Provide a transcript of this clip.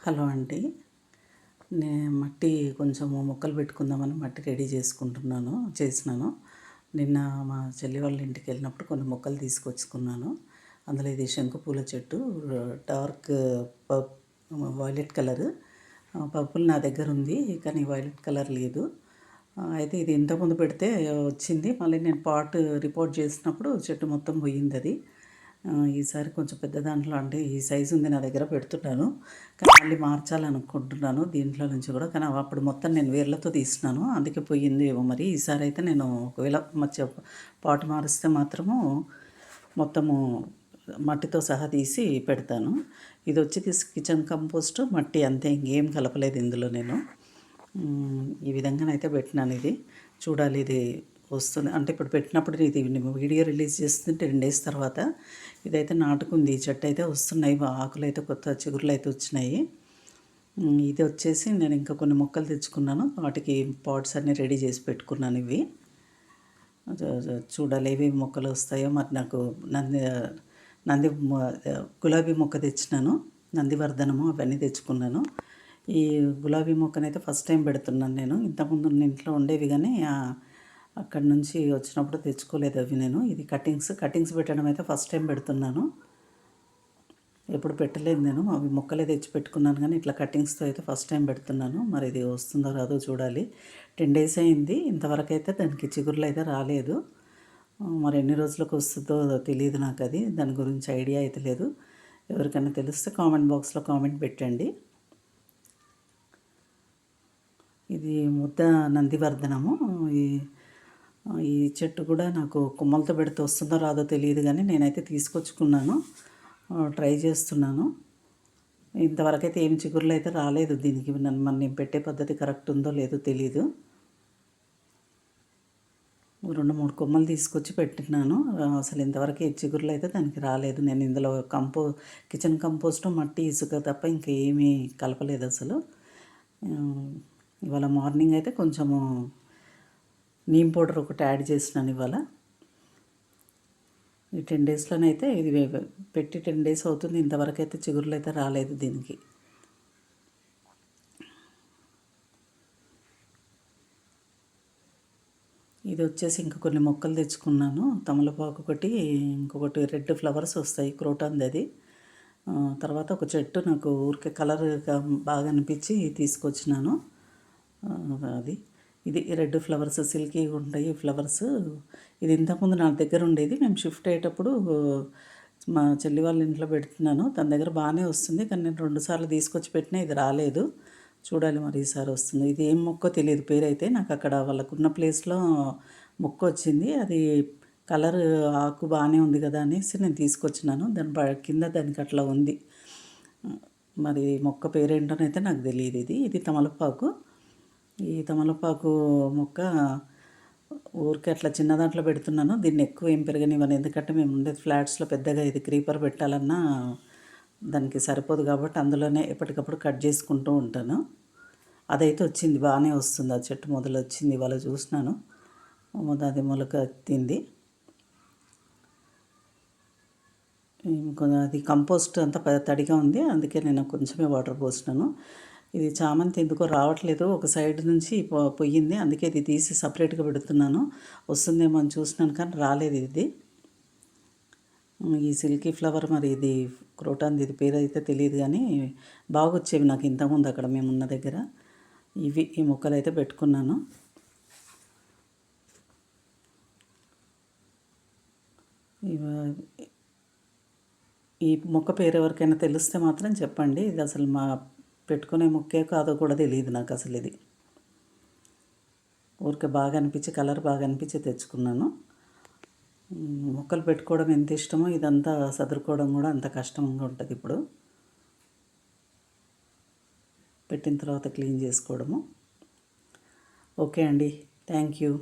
Hello అండి. మట్టి కొంచెం మొక్కలు పెట్టుకుందామని మట్టి రెడీ చేసినాను. నిన్న మా చెల్లి వాళ్ళ ఇంటికి వెళ్ళినప్పుడు కొన్ని మొక్కలు తీసుకొచ్చుకున్నాను. అందులో ఇది శంకు పూల చెట్టు, డార్క్ పర్ప్ వైలెట్ కలరు. పర్పుల్ నా దగ్గర ఉంది, కానీ వైలెట్ కలర్ లేదు. అయితే ఇది ఇంతకుముందు పెడితే వచ్చింది. మళ్ళీ నేను రిపోర్ట్ చేసినప్పుడు చెట్టు మొత్తం పోయింది అది. ఈసారి కొంచెం పెద్ద దాంట్లో అంటే ఈ సైజు ఉంది నా దగ్గర, పెడుతున్నాను. కానీ మళ్ళీ మార్చాలనుకుంటున్నాను దీంట్లో నుంచి కూడా. కానీ అప్పుడు మొత్తం నేను వేర్లతో తీసినాను, అందుకే పోయింది ఏమో మరి. ఈసారి అయితే నేను ఒకవేళ పాటు మారిస్తే మాత్రము మొత్తము మట్టితో సహా తీసి పెడతాను. ఇది వచ్చి కిచెన్ కంపోస్ట్ మట్టి, అంతే, ఇంకేం కలపలేదు ఇందులో నేను. ఈ విధంగానైతే పెట్టినాను. ఇది చూడాలి, ఇది వస్తుంది అంటే ఇప్పుడు పెట్టినప్పుడు ఇది వీడియో రిలీజ్ చేస్తుంటే 2 డేస్ తర్వాత ఇదైతే నాటుకుంది. ఈ చెట్టు అయితే వస్తున్నాయి, ఆకులు అయితే కొత్త చిగురులు అయితే వచ్చినాయి. ఇది వచ్చేసి నేను ఇంకా కొన్ని మొక్కలు తెచ్చుకున్నాను, వాటికి పాట్స్ అన్నీ రెడీ చేసి పెట్టుకున్నాను. ఇవి చూడాలి ఏవి మొక్కలు వస్తాయో మరి. నాకు నంది గులాబీ మొక్క తెచ్చినాను, నందివర్ధనము అవన్నీ తెచ్చుకున్నాను. ఈ గులాబీ మొక్కనైతే ఫస్ట్ టైం పెడుతున్నాను నేను. ఇంతకుముందు ఇంట్లో ఉండేవి కానీ అక్కడి నుంచి వచ్చినప్పుడు తెచ్చుకోలేదు అవి నేను. ఇది కటింగ్స్ పెట్టడం అయితే ఫస్ట్ టైం పెడుతున్నాను, ఎప్పుడు పెట్టలేదు నేను. అవి మొక్కలే తెచ్చి పెట్టుకున్నాను కానీ ఇట్లా కటింగ్స్తో అయితే ఫస్ట్ టైం పెడుతున్నాను. మరి ఇది వస్తుందో రాదో చూడాలి. 10 డేస్ అయింది, ఇంతవరకు అయితే దానికి చిగురులు అయితే రాలేదు. మరి ఎన్ని రోజులకు వస్తుందో తెలియదు నాకు, అది దాని గురించి ఐడియా అయితే లేదు. ఎవరికైనా తెలిస్తే కామెంట్ బాక్స్లో కామెంట్ పెట్టండి. ఇది ముద్ద నందివర్ధనము. ఈ చెట్టు కూడా నాకు కొమ్మలతో పెడితే వస్తుందో రాదో తెలియదు కానీ నేనైతే తీసుకొచ్చుకున్నాను, ట్రై చేస్తున్నాను. ఇంతవరకు అయితే ఏమి చిగురులు అయితే రాలేదు దీనికి. నేను పెట్టే పద్ధతి కరెక్ట్ ఉందో లేదో తెలీదు. 2-3 కొమ్మలు తీసుకొచ్చి పెట్టినాను, అసలు ఇంతవరకు ఏ చిగురులు అయితే దానికి రాలేదు. నేను ఇందులో కిచెన్ కంపోస్ట్, మట్టి, ఇసుక తప్ప ఇంకా ఏమీ కలపలేదు అసలు. ఇవాళ మార్నింగ్ అయితే కొంచెము నీమ్ పౌడర్ ఒకటి యాడ్ చేసినాను ఇవాళ. ఈ 10 డేస్లోనైతే ఇది పెట్టి 10 డేస్ అవుతుంది, ఇంతవరకు అయితే చిగురులు అయితే రాలేదు దీనికి. ఇది వచ్చేసి ఇంకా కొన్ని మొక్కలు తెచ్చుకున్నాను. తమలపాకు ఒకటి, ఇంకొకటి రెడ్ ఫ్లవర్స్ వస్తాయి, క్రోటాన్ది అది. తర్వాత ఒక చెట్టు నాకు ఊరికే కలర్ బాగా అనిపించి తీసుకొచ్చినాను అది. ఇది రెడ్ ఫ్లవర్స్, సిల్కీగా ఉంటాయి ఫ్లవర్స్. ఇది ఇంతకుముందు నా దగ్గర ఉండేది. మేము షిఫ్ట్ అయ్యేటప్పుడు మా చెల్లి వాళ్ళ ఇంట్లో పెడుతున్నాను, తన దగ్గర బాగానే వస్తుంది. కానీ నేను 2 సార్లు తీసుకొచ్చి పెట్టినా ఇది రాలేదు. చూడాలి మరి ఈసారి వస్తుంది. ఇది ఏం మొక్కో తెలియదు పేరైతే. నాకు అక్కడ వాళ్ళకున్న ప్లేస్లో మొక్క వచ్చింది, అది కలర్ ఆకు బాగానే ఉంది కదా అనేసి నేను తీసుకొచ్చినాను. కింద దానికి అట్లా ఉంది. మరి మొక్క పేరేంటోనైతే నాకు తెలియదు. ఇది తమలపాకు. ఈ తమలపాకు మొక్క ఊరికే అట్లా చిన్న దాంట్లో పెడుతున్నాను, దీన్ని ఎక్కువ ఏం పెరగనివ్వను. ఎందుకంటే మేము ఉండేది ఫ్లాట్స్లో, పెద్దగా ఇది క్రీపర్ పెట్టాలన్నా దానికి సరిపోదు కాబట్టి అందులోనే ఎప్పటికప్పుడు కట్ చేసుకుంటూ ఉంటాను. అదైతే వచ్చింది, బాగానే వస్తుంది. ఆ చెట్టు మొదలు వచ్చింది, ఇవాళ చూసినాను, అది మొలక ఎత్తింది. అది కంపోస్ట్ అంతా తడిగా ఉంది, అందుకే నేను కొంచెమే వాటర్ పోసినాను. ఇది చామంతి ఎందుకో రావట్లేదు, ఒక సైడ్ నుంచి పోయింది, అందుకే ఇది తీసి సపరేట్గా పెడుతున్నాను. వస్తుందేమో అని చూసినాను కానీ రాలేదు ఇది. ఈ సిల్కీ ఫ్లవర్, మరి ఇది క్రోటాన్ది, ఇది పేరు అయితే తెలియదు కానీ బాగా వచ్చేవి నాకు ఇంతకుముందు అక్కడ మేమున్న దగ్గర. ఈ మొక్కలు అయితే పెట్టుకున్నాను. ఈ మొక్క పేరు ఎవరికైనా తెలిస్తే మాత్రం చెప్పండి. ఇది అసలు మా పెట్టుకునే మొక్కే కాదో కూడా తెలియదు నాకు అసలు. ఇది ఊరికే బాగా అనిపించి, కలర్ బాగా అనిపించి తెచ్చుకున్నాను. మొక్కలు పెట్టుకోవడం ఎంత ఇష్టమో ఇదంతా సదురుకోవడం కూడా అంత కష్టంగా ఉంటుంది ఇప్పుడు. పెట్టిన తర్వాత క్లీన్ చేసుకోవడము. ఓకే అండి, థ్యాంక్ యూ.